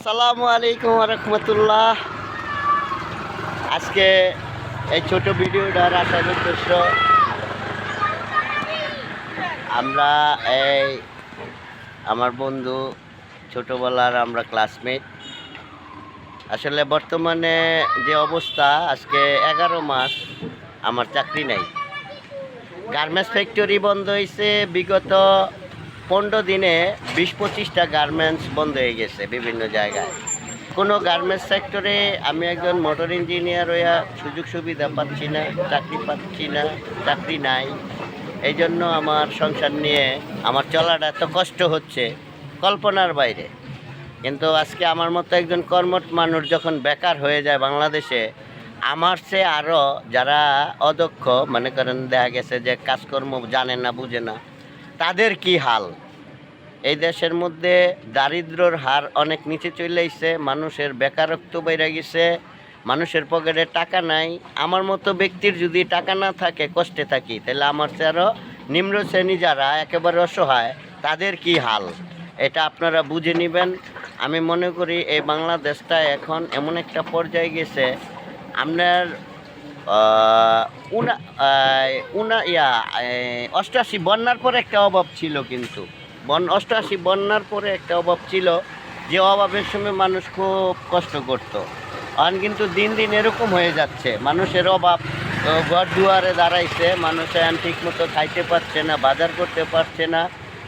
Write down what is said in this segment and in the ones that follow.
আসসালামু আলাইকুম রহমতুল্লাহ। আজকে এই ছোট ভিডিওটার আসার উদ্দেশ্য, আমরা আমার বন্ধু ছোটোবেলার আমরা ক্লাসমেট। আসলে বর্তমানে যে অবস্থা, আজকে 11 মাস আমার চাকরি নাই। গার্মেন্টস ফ্যাক্টরি বন্ধ হয়েছে। বিগত 15 দিনে 20-25টা গার্মেন্টস বন্ধ হয়ে গেছে বিভিন্ন জায়গায়। কোনো গার্মেন্টস সেক্টরে আমি একজন মোটর ইঞ্জিনিয়ার হইয়া সুযোগ সুবিধা পাচ্ছি না, চাকরি নাই। এই জন্য আমার সংসার নিয়ে আমার চলাটা এত কষ্ট হচ্ছে, কল্পনার বাইরে। কিন্তু আজকে আমার মতো একজন কর্মঠ মানুষ যখন বেকার হয়ে যায় বাংলাদেশে, আমার চেয়ে আরও যারা অদক্ষ, মনে করেন দেখা গেছে যে কাজকর্ম জানে না, বুঝে না, তাদের কি হাল। এই দেশের মধ্যে দারিদ্র্যর হার অনেক নিচে চলে এসেছে, মানুষের বেকারত্ব বেড়ে গেছে, মানুষের পকেটে টাকা নাই। আমার মতো ব্যক্তির যদি টাকা না থাকে, কষ্টে থাকি, তাহলে আমার চেয়ে আরও নিম্ন শ্রেণী যারা একেবারে অসহায়, তাদের কি হাল, এটা আপনারা বুঝে নেবেন। আমি মনে করি এই বাংলাদেশটা এখন এমন একটা পর্যায়ে গেছে, আপনার 88 বন্যার পরে একটা অভাব ছিল, কিন্তু 88 বন্যার পরে একটা অভাব ছিল, যে অভাবের সময় মানুষ খুব কষ্ট করত। এখন কিন্তু দিন দিন এরকম হয়ে যাচ্ছে, মানুষের অভাব ঘর দুয়ারে দাঁড়াইছে, মানুষ এখন ঠিক মতো খাইতে পারছে না, বাজার করতে পারছে না,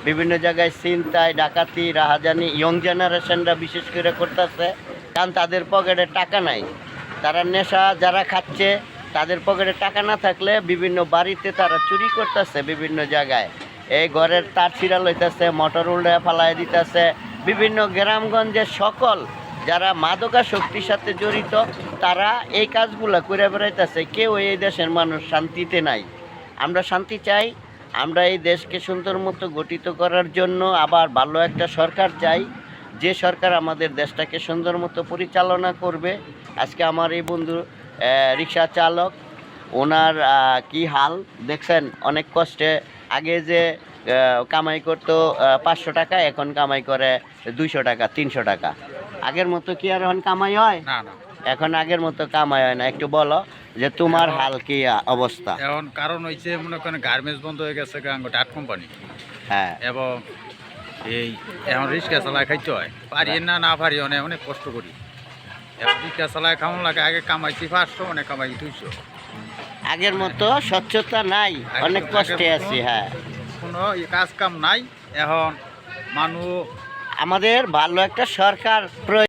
বিভিন্ন জায়গায় ছিনতাই, ডাকাতি, রাহাজানি ইয়ং জেনারেশনরা বিশেষ করে করতেছে, কারণ তাদের পকেটে টাকা নাই। তারা নেশা যারা খাচ্ছে, তাদের পকেটে টাকা না থাকলে বিভিন্ন বাড়িতে তারা চুরি করতেছে, বিভিন্ন জায়গায় এই ঘরের তার ছিঁড়া লইতেছে, মোটর উল্টে ফালাই দিতেছে। বিভিন্ন গ্রামগঞ্জের সকল যারা মাদকাসক্তির সাথে জড়িত, তারা এই কাজগুলো করে বেড়াইতেছে। কেউ এই দেশের মানুষ শান্তিতে নাই। আমরা শান্তি চাই, আমরা এই দেশকে সুন্দর মতো গঠিত করার জন্য আবার ভালো একটা সরকার চাই, যে সরকার আমাদের দেশটাকে সুন্দর মতো পরিচালনা করবে। আজকে আমার এই বন্ধু রিক্সা চালক, ওনার কি হাল দেখছেন, অনেক কষ্টে। আগে যে কামাই করতো 500 টাকা, এখন কামাই করে 200 টাকা, 300 টাকা। আগের মতো কি আর এখন কামাই হয়? না না, এখন আগের মতো কামাই হয় না। একটু বলো যে তোমার হাল কি অবস্থা? এখন কারণ হয়েছে মনে করেন গার্মেন্টস বন্ধ হয়ে গেছে, ডাট কোম্পানি। হ্যাঁ, এবং এই এখন রিক্সা চালায় খাইতে হয়, পারি না পারি, অনেক কষ্ট করি। এখন রিক্সা চালায় খাওয়ান লাগে, আগে কামাইছি 500, অনেক কামাইছি 200। আগের মতো স্বচ্ছতা নাই, অনেক কষ্টে আছি। হ্যাঁ, কোনো কাজ কাম নাই। এখন মানুষ আমাদের ভালো একটা সরকার প্রয়োজন।